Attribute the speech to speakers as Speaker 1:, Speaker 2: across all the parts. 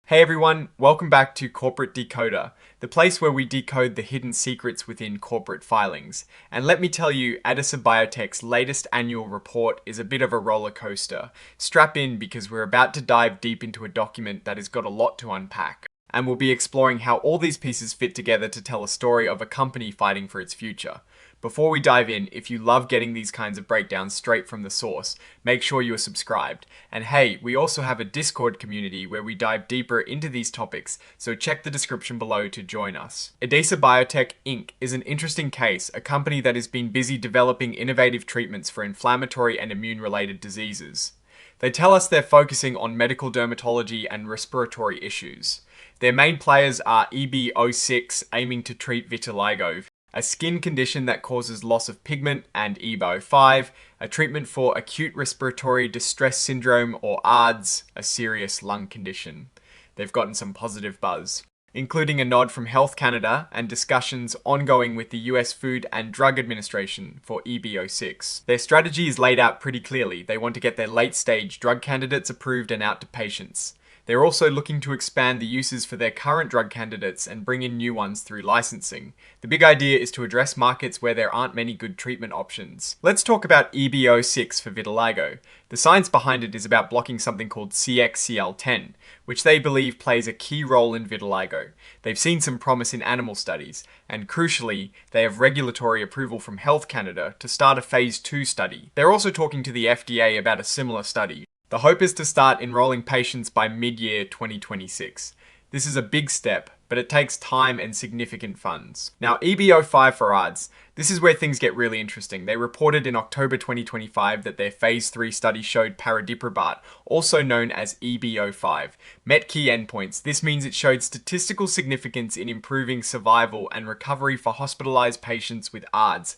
Speaker 1: Hey everyone, welcome back to Corporate Decoder, the place where we decode the hidden secrets within corporate filings. And let me tell you, Edesa Biotech's latest annual report is a bit of a roller coaster. Strap in because we're about to dive deep into a document that has got a lot to unpack. And we'll be exploring how all these pieces fit together to tell a story of a company fighting for its future. Before we dive in, if you love getting these kinds of breakdowns straight from the source, make sure you are subscribed. And hey, we also have a Discord community where we dive deeper into these topics, so check the description below to join us. Edesa Biotech Inc. is an interesting case, a company that has been busy developing innovative treatments for inflammatory and immune-related diseases. They tell us they're focusing on medical dermatology and respiratory issues. Their main players are EB06, aiming to treat vitiligo, a skin condition that causes loss of pigment, and EB05, a treatment for acute respiratory distress syndrome, or ARDS, a serious lung condition. They've gotten some positive buzz, including a nod from Health Canada and discussions ongoing with the US Food and Drug Administration for EB06. Their strategy is laid out pretty clearly. They want to get their late-stage drug candidates approved and out to patients. They're also looking to expand the uses for their current drug candidates and bring in new ones through licensing. The big idea is to address markets where there aren't many good treatment options. Let's talk about EB06 for vitiligo. The science behind it is about blocking something called CXCL10, which they believe plays a key role in vitiligo. They've seen some promise in animal studies, and crucially, they have regulatory approval from Health Canada to start a phase 2 study. They're also talking to the FDA about a similar study. The hope is to start enrolling patients by mid-year 2026. This is a big step, but it takes time and significant funds. Now, EB05 for ARDS, this is where things get really interesting. They reported in October 2025 that their phase 3 study showed paradiprobart, also known as EB05, met key endpoints. This means it showed statistical significance in improving survival and recovery for hospitalized patients with ARDS.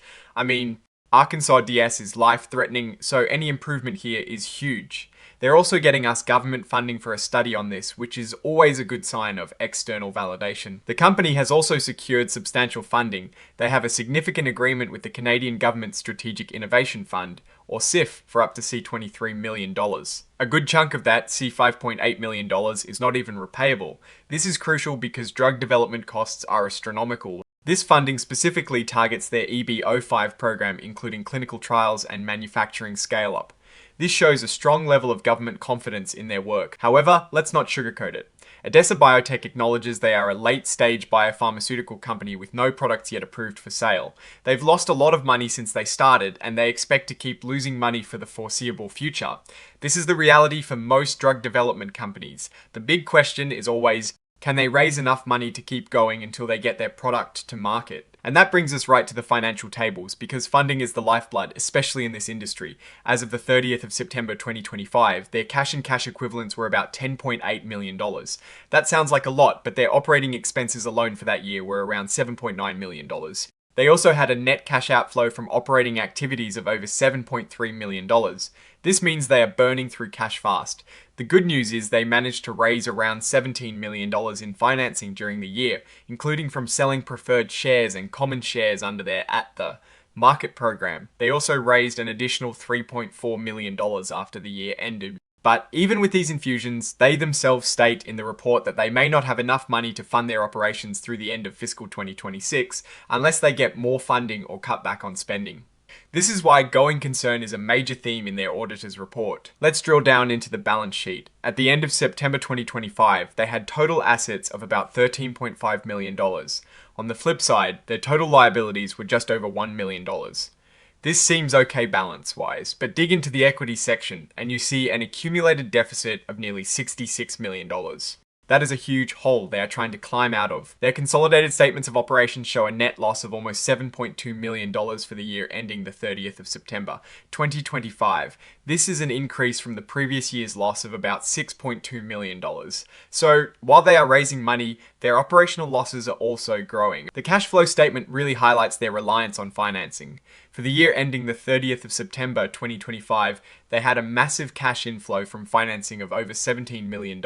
Speaker 1: Arkansas DS is life-threatening, so any improvement here is huge. They're also getting us government funding for a study on this, which is always a good sign of external validation. The company has also secured substantial funding. They have a significant agreement with the Canadian Government Strategic Innovation Fund, or CIF, for up to $23 million. A good chunk of that, $5.8 million, is not even repayable. This is crucial because drug development costs are astronomical. This funding specifically targets their EB05 program, including clinical trials and manufacturing scale-up. This shows a strong level of government confidence in their work. However, let's not sugarcoat it. Edesa Biotech acknowledges they are a late-stage biopharmaceutical company with no products yet approved for sale. They've lost a lot of money since they started, and they expect to keep losing money for the foreseeable future. This is the reality for most drug development companies. The big question is always, can they raise enough money to keep going until they get their product to market? And that brings us right to the financial tables, because funding is the lifeblood, especially in this industry. As of the 30th of September 2025, their cash and cash equivalents were about $10.8 million. That sounds like a lot, but their operating expenses alone for that year were around $7.9 million. They also had a net cash outflow from operating activities of over $7.3 million. This means they are burning through cash fast. The good news is they managed to raise around $17 million in financing during the year, including from selling preferred shares and common shares under their at-the-market program. They also raised an additional $3.4 million after the year ended. But even with these infusions, they themselves state in the report that they may not have enough money to fund their operations through the end of fiscal 2026 unless they get more funding or cut back on spending. This is why going concern is a major theme in their auditor's report. Let's drill down into the balance sheet. At the end of September 2025, they had total assets of about $13.5 million. On the flip side, their total liabilities were just over $1 million. This seems okay balance-wise, but dig into the equity section and you see an accumulated deficit of nearly $66 million. That is a huge hole they are trying to climb out of. Their consolidated statements of operations show a net loss of almost $7.2 million for the year ending the 30th of September, 2025. This is an increase from the previous year's loss of about $6.2 million. So, while they are raising money, their operational losses are also growing. The cash flow statement really highlights their reliance on financing. For the year ending the 30th of September 2025, they had a massive cash inflow from financing of over $17 million.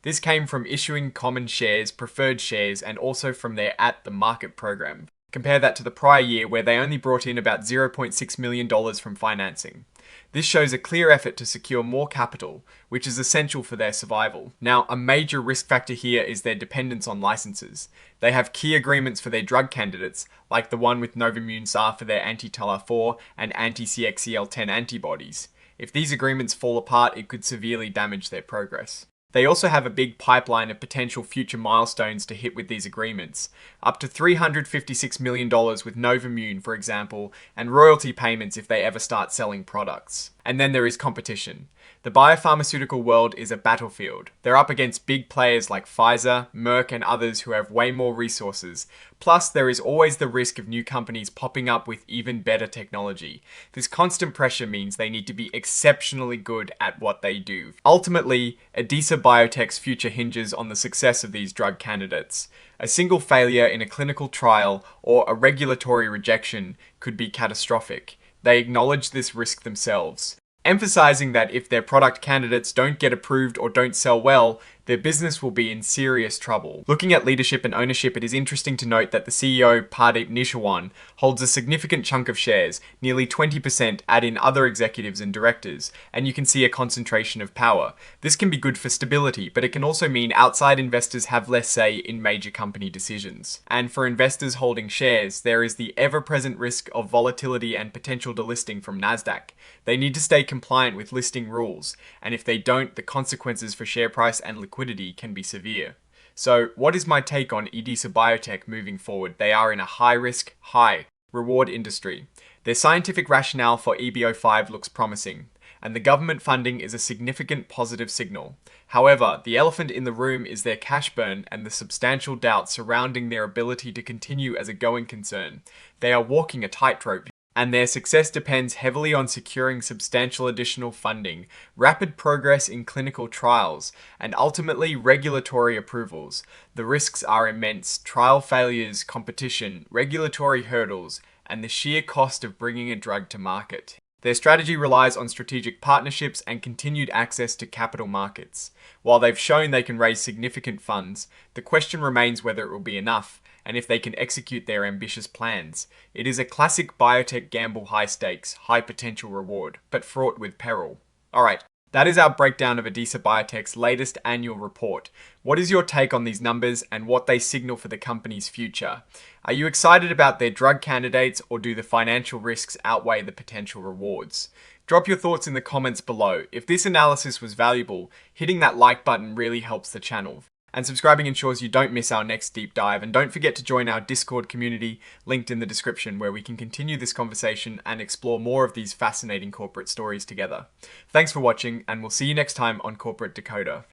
Speaker 1: This came from issuing common shares, preferred shares, and also from their at-the-market program. Compare that to the prior year where they only brought in about $0.6 million from financing. This shows a clear effort to secure more capital, which is essential for their survival. Now, a major risk factor here is their dependence on licenses. They have key agreements for their drug candidates, like the one with Novimmune SAR for their anti-TLR4 and anti-CXCL10 antibodies. If these agreements fall apart, it could severely damage their progress. They also have a big pipeline of potential future milestones to hit with these agreements, up to $356 million with Novimmune, for example, and royalty payments if they ever start selling products. And then there is competition. The biopharmaceutical world is a battlefield. They're up against big players like Pfizer, Merck, and others who have way more resources. Plus, there is always the risk of new companies popping up with even better technology. This constant pressure means they need to be exceptionally good at what they do. Ultimately, Edesa Biotech's future hinges on the success of these drug candidates. A single failure in a clinical trial or a regulatory rejection could be catastrophic. They acknowledge this risk themselves, emphasizing that if their product candidates don't get approved or don't sell well, their business will be in serious trouble. Looking at leadership and ownership, it is interesting to note that the CEO, Pardeep Nishwan, holds a significant chunk of shares, nearly 20%, add in other executives and directors, and you can see a concentration of power. This can be good for stability, but it can also mean outside investors have less say in major company decisions. And for investors holding shares, there is the ever-present risk of volatility and potential delisting from Nasdaq. They need to stay compliant with listing rules, and if they don't, the consequences for share price and liquidity can be severe. So, what is my take on Edesa Biotech moving forward? They are in a high-risk, high-reward industry. Their scientific rationale for EB05 looks promising, and the government funding is a significant positive signal. However, the elephant in the room is their cash burn and the substantial doubt surrounding their ability to continue as a going concern. They are walking a tightrope, and their success depends heavily on securing substantial additional funding, rapid progress in clinical trials, and ultimately regulatory approvals. The risks are immense: trial failures, competition, regulatory hurdles, and the sheer cost of bringing a drug to market. Their strategy relies on strategic partnerships and continued access to capital markets. While they've shown they can raise significant funds, the question remains whether it will be enough, and if they can execute their ambitious plans. It is a classic biotech gamble, high stakes, high potential reward, but fraught with peril. Alright, that is our breakdown of Edesa Biotech's latest annual report. What is your take on these numbers and what they signal for the company's future? Are you excited about their drug candidates, or do the financial risks outweigh the potential rewards? Drop your thoughts in the comments below. If this analysis was valuable, hitting that like button really helps the channel. And subscribing ensures you don't miss our next deep dive. And don't forget to join our Discord community, linked in the description, where we can continue this conversation and explore more of these fascinating corporate stories together. Thanks for watching, and we'll see you next time on Corporate Decoder.